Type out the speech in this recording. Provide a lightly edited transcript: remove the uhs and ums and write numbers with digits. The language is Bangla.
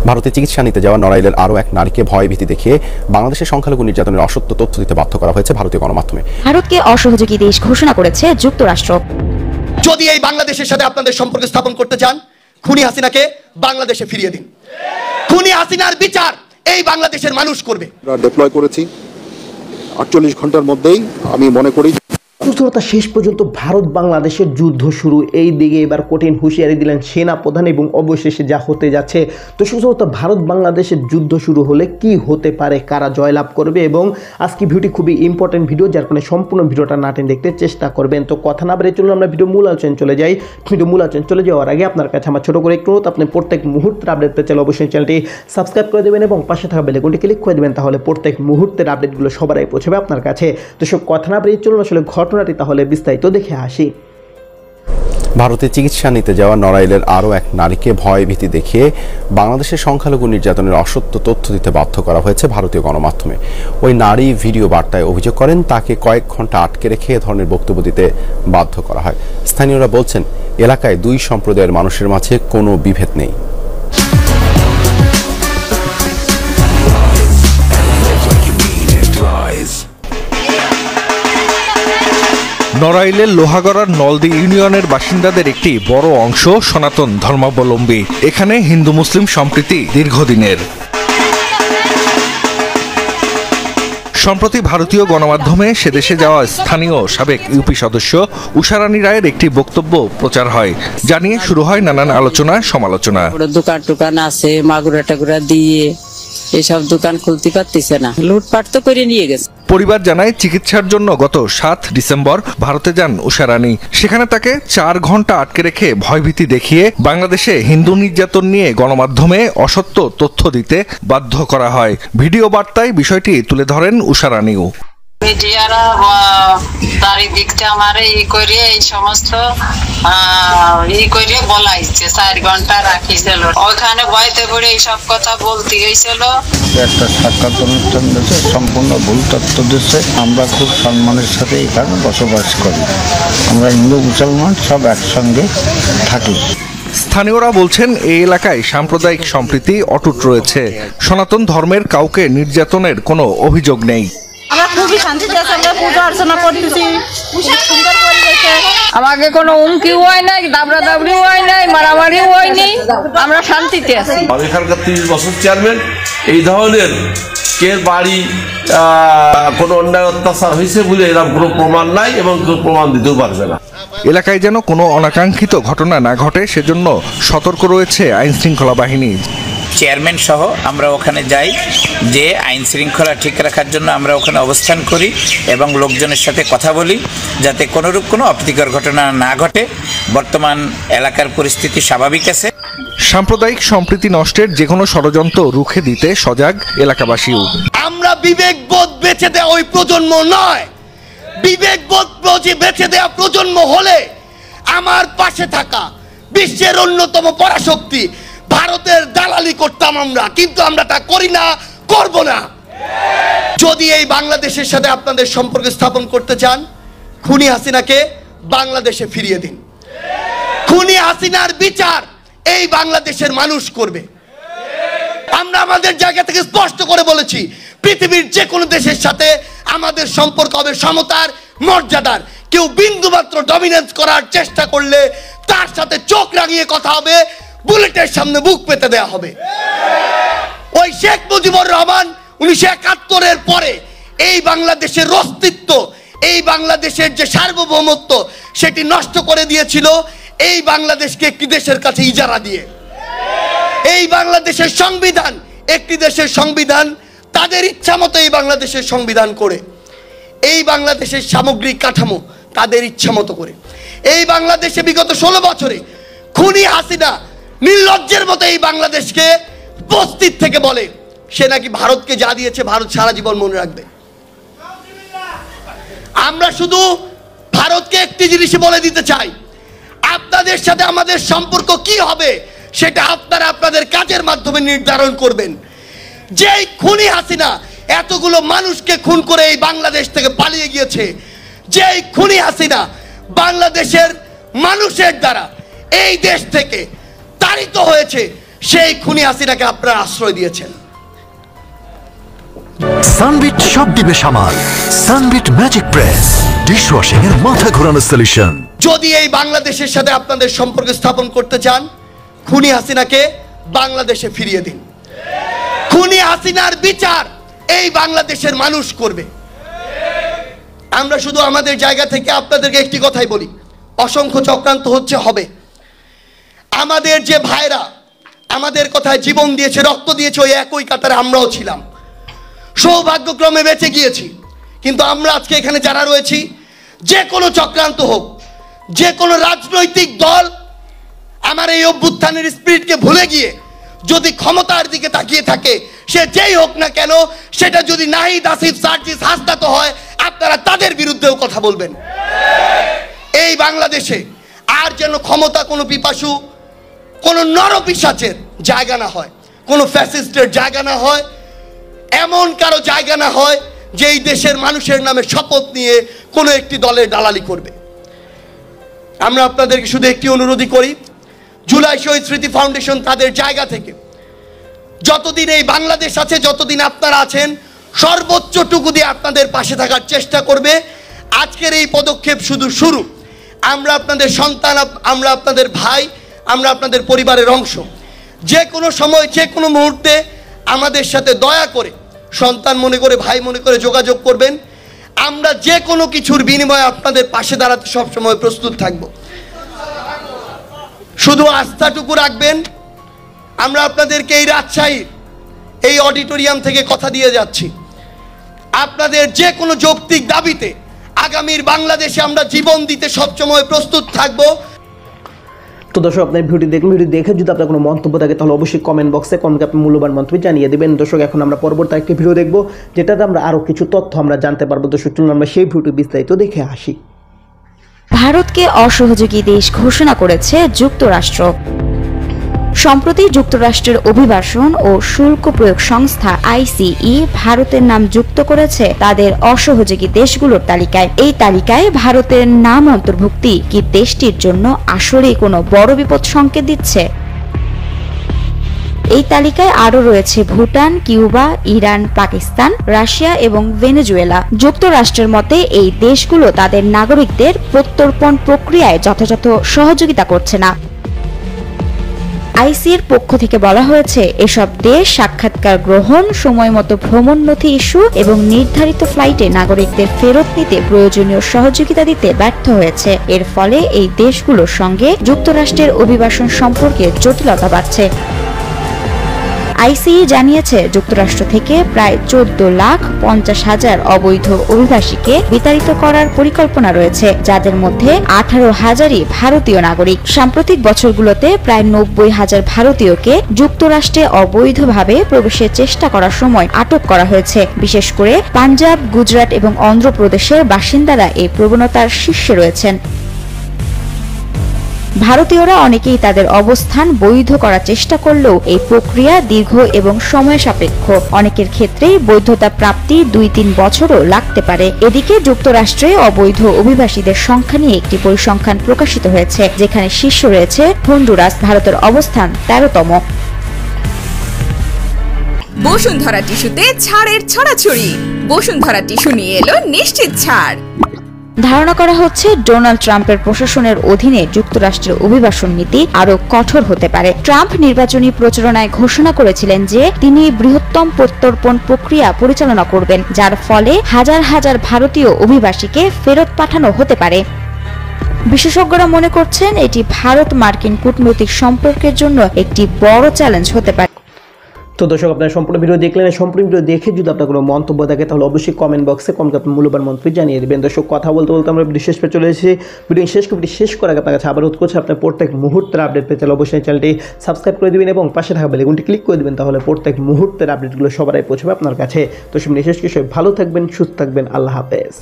ভারতে চিকিৎসা নিতে যাওয়া নড়াইলের আরও এক নারীকে ভয়ভীতি দেখিয়ে বাংলাদেশের সংখ্যালঘু নির্যাতনের অসত্য তথ্য দিতে বাধ্য করা হয়েছে ভারতীয় গণমাধ্যমে। ভারতকে অসহযোগী দেশ ঘোষণা করেছে যুক্তরাষ্ট্র। যদি এই বাংলাদেশের সাথে আপনাদের সম্পর্ক স্থাপন করতে চান, খুনি হাসিনাকে বাংলাদেশে ফিরিয়ে দিন। খুনি হাসিনার বিচার এই বাংলাদেশের মানুষ করবে। ডিপ্লয় করেছি 48 ঘন্টার মধ্যেই। আমি মনে করি সুস্থতা শেষ পর্যন্ত ভারত বাংলাদেশের যুদ্ধ শুরু, এই দিকে এবার কঠিন হুঁশিয়ারি দিলেন সেনা প্রধান এবং অবশেষে যা হতে যাচ্ছে। তো সুস্থতা ভারত বাংলাদেশের যুদ্ধ শুরু হলে কি হতে পারে, কারা জয়লাভ করবে, এবং আজকে ভিডিওটি খুবই ইম্পর্টেন্ট ভিডিও, যার কারণে সম্পূর্ণ ভিডিওটা না টেনে দেখতে চেষ্টা করবেন। তো কথা না বেরিয়ে চলুন আমরা ভিডিও মূল আলোচনায় চলে যাই। ভিডিও মূল আলোচনায় চলে যাওয়ার আগে আপনার কাছে আমার ছোট করে একটু, আপনি প্রত্যেক মুহূর্তের আপডেট পেতে চাইলে অবশ্যই চ্যানেলটি সাবস্ক্রাইব করে দেবেন এবং পাশে থাকা বেল আইকনটি ক্লিক করে দেবেন, তাহলে প্রত্যেক মুহূর্তের আপডেটগুলো সবার আগে পৌঁছাবে আপনার কাছে। তো সব কথা না বেরিয়ে চলুন আসলে ঘটনাটি তাহলে বিস্তারিত দেখে আসি। ভারতে চিকিৎসা নিতে যাওয়া নড়াইলের আরও এক নারীকে ভয়ভীতি দেখিয়ে বাংলাদেশের সংখ্যালঘু নির্যাতনের অসত্য তথ্য দিতে বাধ্য করা হয়েছে ভারতীয় গণমাধ্যমে। ওই নারী ভিডিও বার্তায় অভিযোগ করেন তাকে কয়েক ঘন্টা আটকে রেখে এ ধরনের বক্তব্য দিতে বাধ্য করা হয়। স্থানীয়রা বলছেন, এলাকায় দুই সম্প্রদায়ের মানুষের মাঝে কোনো বিভেদ নেই। নড়াইলের লোহাগড়ার নলদি ইউনিয়নের বাসিন্দাদের একটি বড় অংশ সনাতন ধর্মাবলম্বী। এখানে হিন্দু মুসলিম সম্প্রীতি দীর্ঘদিনের। সম্প্রতি ভারতীয় গণমাধ্যমে সেদেশে যাওয়া স্থানীয় সাবেক ইউপি সদস্য উষারানী রায়ের একটি বক্তব্য প্রচার হয়, যা নিয়ে শুরু হয় নানান আলোচনা সমালোচনা। দোকান টোকান আছে, মাগুরা টাগুরা দিয়ে এসব দোকান খুলতে পারতেছে না, লুটপাট তো করে নিয়ে গেছে। পরিবার জানায়, চিকিৎসার জন্য গত 7 ডিসেম্বর ভারতে যান উষারানী। সেখানে তাকে 4 ঘন্টা আটকে রেখে ভয়ভীতি দেখিয়ে বাংলাদেশে হিন্দু নির্যাতন নিয়ে গণমাধ্যমে অসত্য তথ্য দিতে বাধ্য করা হয়। ভিডিও বার্তায় বিষয়টি তুলে ধরেন উষারানীও। মিডিয়ারা চারিদিকটা আমারে এই সমস্ত বলাইছে, 4 ঘন্টা রাখিছিল ওখানে ভয়তে পড়ে এইসব কথা বলতে গেছিল। একটা সাক্ষাৎ অনুষ্ঠান দিয়েছে, সম্পূর্ণ ভুল তথ্য দিচ্ছে। আমরা খুব সম্মানের সাথে এখানে বসবাস করি, আমরা হিন্দু মুসলমান সব একসঙ্গে থাকি। স্থানীয়রা বলছেন, এই এলাকায় সাম্প্রদায়িক সম্প্রীতি অটুট রয়েছে। সনাতন ধর্মের কাউকে নির্যাতনের কোনো অভিযোগ নেই। আমরা খুবই শান্তিতে আছি, আমরা পূজা অর্চনা করতেছি, সুন্দর পরিবেশে। আমাকে কোনো হুমকিও হয় নাই, দাবড়া দাবড়িও হয় নাই, মারামারিও হয়নি, আমরা শান্তিতে আছি। এখানকার 30 বছর চেয়ারম্যান এই ধরনের কে বাড়ি কোনো অন্যায় অত্যাচার হয়েছে বলে এরকম কোনো প্রমাণ নাই এবং কেউ প্রমাণ দিতেও পারবে না। এলাকায় যেন কোনো অনাকাঙ্ক্ষিত ঘটনা না ঘটে, সেজন্য সতর্ক রয়েছে আইন শৃঙ্খলা বাহিনী। চেয়ারম্যান সহ আমরা ওখানে যাই, যে আইন শৃঙ্খলা ঠিক রাখার জন্য আমরা ওখানে অবস্থান করি এবং লোকজনের সাথে কথা বলি, যাতে কোনোরূপ কোনো অপ্রীতিকর ঘটনা না ঘটে। বর্তমান এলাকার পরিস্থিতি স্বাভাবিক আছে। সাম্প্রদায়িক সম্প্রীতি নষ্টের যে কোনো ষড়যন্ত্র রুখে দিতে সজাগ এলাকাবাসীও। আমরা বিবেকবোধ বেঁচে দেওয়া ওই প্রজন্ম নয়, বিবেকবোধ বেঁচে দেওয়া প্রজন্ম হলে আমার পাশে থাকা বিশ্বের অন্যতম পরাশক্তি ভারতের দালালি করতাম আমরা, কিন্তু আমরা তা করি না, করব না। যদি এই বাংলাদেশের সাথে আপনাদের সম্পর্ক স্থাপন করতে চান, খুনি হাসিনাকে বাংলাদেশে ফিরিয়ে দিন। খুনি হাসিনার বিচার এই বাংলাদেশের মানুষ করবে। আমরা আমাদের জায়গা থেকে স্পষ্ট করে বলেছি, পৃথিবীর যে কোনো দেশের সাথে আমাদের সম্পর্ক হবে সমতার, মর্যাদার। কেউ বিন্দুমাত্র ডমিনেন্স করার চেষ্টা করলে তার সাথে চোখ রাঙিয়ে কথা হবে, বুলেটের সামনে বুক পেতে দেওয়া হবে। ওই শেখ মুজিবুর রহমান 1971-এর পরে এই বাংলাদেশের অস্তিত্ব, এই বাংলাদেশের যে সার্বভৌমত্ব, সেটি নষ্ট করে দিয়েছিল এই বাংলাদেশকে একটি দেশের কাছে ইজারা দিয়ে। এই বাংলাদেশের সংবিধান একটি দেশের সংবিধান, তাদের ইচ্ছা মতো এই বাংলাদেশের সংবিধান করে, এই বাংলাদেশের সামগ্রিক কাঠামো তাদের ইচ্ছা মতো করে। এই বাংলাদেশে বিগত 16 বছরে খুনি হাসিনা নির্লজ্জের মতো এই বাংলাদেশকে উপস্থিত থেকে বলে সে নাকি ভারতকে যা দিয়েছে ভারত সারা জীবন মনে রাখবে। আমরা শুধু ভারতকে একটি জিনিসই বলে দিতে চাই, আপনাদের সাথে আমাদের সম্পর্ক কি হবে সেটা আপনারা আপনাদের কাজের মাধ্যমে নির্ধারণ করবেন। যেই খুনি হাসিনা এতগুলো মানুষকে খুন করে এই বাংলাদেশ থেকে পালিয়ে গিয়েছে, যেই খুনি হাসিনা বাংলাদেশের মানুষের দ্বারা এই দেশ থেকে তাড়িত হয়েছে, সেই খুনি হাসিনাকে আপনারা আশ্রয় দিয়েছেন। সানবিট সব দিবে সামাল। সানবিট ম্যাজিক প্রেস ডিশওয়াশিং এর মাথা ঘোরানো সলিউশন। যদি এই বাংলাদেশের সাথে আপনাদের সম্পর্ক স্থাপন করতে চান, খুনি হাসিনাকে বাংলাদেশে ফিরিয়ে দিন। খুনি হাসিনার বিচার এই বাংলাদেশের মানুষ করবে। আমরা শুধু আমাদের জায়গা থেকে আপনাদেরকে একটি কথাই বলি, অসংখ্য চক্রান্ত হচ্ছে, হবে। আমাদের যে ভাইরা আমাদের কথায় জীবন দিয়েছে, রক্ত দিয়েছে, ওই একই কাতারে আমরাও ছিলাম, সৌভাগ্যক্রমে বেঁচে গিয়েছি। কিন্তু আমরা আজকে এখানে যারা রয়েছি, যে কোনো চক্রান্ত হোক, যে কোনো রাজনৈতিক দল আমার এই অভ্যুত্থানের স্পিরিটকে ভুলে গিয়ে যদি ক্ষমতার দিকে তাকিয়ে থাকে, সে যেই হোক না কেন, সেটা যদি নাহিদ, আসিফ, সার্জিস, হাসনাত হয়, আপনারা তাদের বিরুদ্ধেও কথা বলবেন। এই বাংলাদেশে আর যেন ক্ষমতা কোনো পিপাসু, কোনো নরপিশাচের জায়গা না হয়, কোনো ফ্যাসিস্টের জায়গা না হয়, এমন কারো জায়গা না হয় যে এই দেশের মানুষের নামে শপথ নিয়ে কোনো একটি দলের দালালি করবে। আমরা আপনাদেরকে শুধু একটি অনুরোধই করি, জুলাই শহীদ স্মৃতি ফাউন্ডেশন তাদের জায়গা থেকে যতদিন এই বাংলাদেশ আছে, যতদিন আপনারা আছেন, সর্বোচ্চটুকু দিয়ে আপনাদের পাশে থাকার চেষ্টা করবে। আজকের এই পদক্ষেপ শুধু শুরু। আমরা আপনাদের সন্তান, আমরা আপনাদের ভাই, আমরা আপনাদের পরিবারের অংশ। যে কোনো সময়, যে কোনো মুহূর্তে আমাদের সাথে দয়া করে, সন্তান মনে করে, ভাই মনে করে যোগাযোগ করবেন। আমরা যে কোনো কিছুর বিনিময়ে আপনাদের পাশে দাঁড়াতে সবসময় প্রস্তুত থাকব। শুধু আস্থাটুকু রাখবেন, আমরা আপনাদেরকে এই রাজশাহীর এই অডিটোরিয়াম থেকে কথা দিয়ে যাচ্ছি, আপনাদের যে কোনো যৌক্তিক দাবিতে আগামীর বাংলাদেশে আমরা জীবন দিতে সবসময় প্রস্তুত থাকব। তো দর্শক, আপনার ভিডিও দেখুন, ভিডিও দেখে যদি আপনার কোনো মন্তব্য থাকে তাহলে অবশ্যই কমেন্ট বক্সে কমেন্টে আপনি মূল্যবান মন্তব্য জানিয়ে দেবেন। দর্শক, এখন আমরা পরবর্তী একটি ভিডিও দেখব, যেটাতে আমরা আরও কিছু তথ্য আমরা জানতে পারবো। দর্শক, চলুন আমরা সেই ভিডিও বিস্তারিত দেখে আসি। ভারতকে অসহযোগী দেশ ঘোষণা করেছে যুক্তরাষ্ট্র। সম্প্রতি যুক্তরাষ্ট্রের অভিবাসন ও শুল্ক প্রয়োগ সংস্থা আইসিই ভারতের নাম যুক্ত করেছে তাদের অসহযোগী দেশগুলোর তালিকায়। এই তালিকায় ভারতের নাম অন্তর্ভুক্তি কি দেশটির জন্য আসলেই কোনো বড় বিপদ সংকেত দিচ্ছে? এই তালিকায় আরও রয়েছে Bhutan, Cuba, Iran, Pakistan, Russia এবং ভেনেজুয়েলা। যুক্তরাষ্ট্রের মতে এই দেশগুলো তাদের নাগরিকদের প্রত্যর্পণ প্রক্রিয়ায় যথাযথ সহযোগিতা করছে না। আইসির পক্ষ থেকে বলা হয়েছে, এসব দেশ সাক্ষাৎকার গ্রহণ, সময়মতো ভ্রমণ নথি ইস্যু এবং নির্ধারিত ফ্লাইটে নাগরিকদের ফেরত নিতে প্রয়োজনীয় সহযোগিতা দিতে ব্যর্থ হয়েছে। এর ফলে এই দেশগুলোর সঙ্গে যুক্তরাষ্ট্রের অভিবাসন সম্পর্কে জটিলতা বাড়ছে। আইসিই জানিয়েছে, যুক্তরাষ্ট্র থেকে প্রায় 14,50,000 অবৈধ অভিবাসীকে বিতাড়িত করার পরিকল্পনা রয়েছে, যাদের মধ্যে 18,000ই ভারতীয় নাগরিক। সাম্প্রতিক বছরগুলোতে প্রায় 90,000 ভারতীয়কে যুক্তরাষ্ট্রে অবৈধভাবে প্রবেশের চেষ্টা করার সময় আটক করা হয়েছে। বিশেষ করে পাঞ্জাব, গুজরাট এবং অন্ধ্রপ্রদেশের বাসিন্দারা এই প্রবণতার শীর্ষে রয়েছেন। ভারতীয়রা অনেকেই তাদের অবস্থান বৈধ করার চেষ্টা করলেও এই প্রক্রিয়া দীর্ঘ এবং সময় সাপেক্ষ। অনেকের ক্ষেত্রেই বৈধতা প্রাপ্তি 2-3 বছরও লাগতে পারে। এদিকে যুক্তরাষ্ট্রে অবৈধ অভিবাসীদের সংখ্যা নিয়ে একটি পরিসংখ্যান প্রকাশিত হয়েছে, যেখানে শীর্ষে রয়েছে হন্ডুরাস, ভারতের অবস্থান 13তম। বসুন্ধরা টিস্যুতে ছাড়ের ছড়াছড়ি। বসুন্ধরা টিস্যু নিয়ে এলো নিশ্চিত ছাড়। ধারণা করা হচ্ছে, ডোনাল্ড ট্রাম্পের প্রশাসনের অধীনে যুক্তরাষ্ট্রের অভিবাসন নীতি আরও কঠোর হতে পারে। ট্রাম্প নির্বাচনী প্রচারণায় ঘোষণা করেছিলেন যে তিনি বৃহত্তম প্রত্যর্পণ প্রক্রিয়া পরিচালনা করবেন, যার ফলে হাজার হাজার ভারতীয় অভিবাসীকে ফেরত পাঠানো হতে পারে। বিশেষজ্ঞরা মনে করছেন, এটি ভারত মার্কিন কূটনৈতিক সম্পর্কের জন্য একটি বড় চ্যালেঞ্জ হতে পারে। তো দর্শক, আপনারা সম্পূর্ণ ভিডিও দেখলেন। সম্পূর্ণ ভিডিও দেখে যদি আপনার কোনো মন্তব্য থাকে তাহলে অবশ্যই কমেন্ট বক্সে কমেন্টে আপনার মূল্যবান মন্তব্য জানিয়ে দেবেন। দর্শক, কথা বলতে বলতে আমরা ভিডিও শেষ পেয়ে চলে এসেছি। ভিডিও শেষ করার আগে আপনার কাছে আবার অনুরোধ করছি, আপনার প্রত্যেক মুহূর্তের আপডেট পেতে চাইলে অবশ্যই চ্যানেলটি সাবস্ক্রাইব করে দেবেন এবং পাশে থাকা বেল আইকনটি ক্লিক করে দেবেন, তাহলে প্রত্যেক মুহূর্তের আপডেটগুলো সবারই পৌঁছবে আপনার কাছে। তো সব নিয়ে শেষ কিছু, ভালো থাকবেন, সুস্থ থাকবেন, আল্লাহ হাফেজ।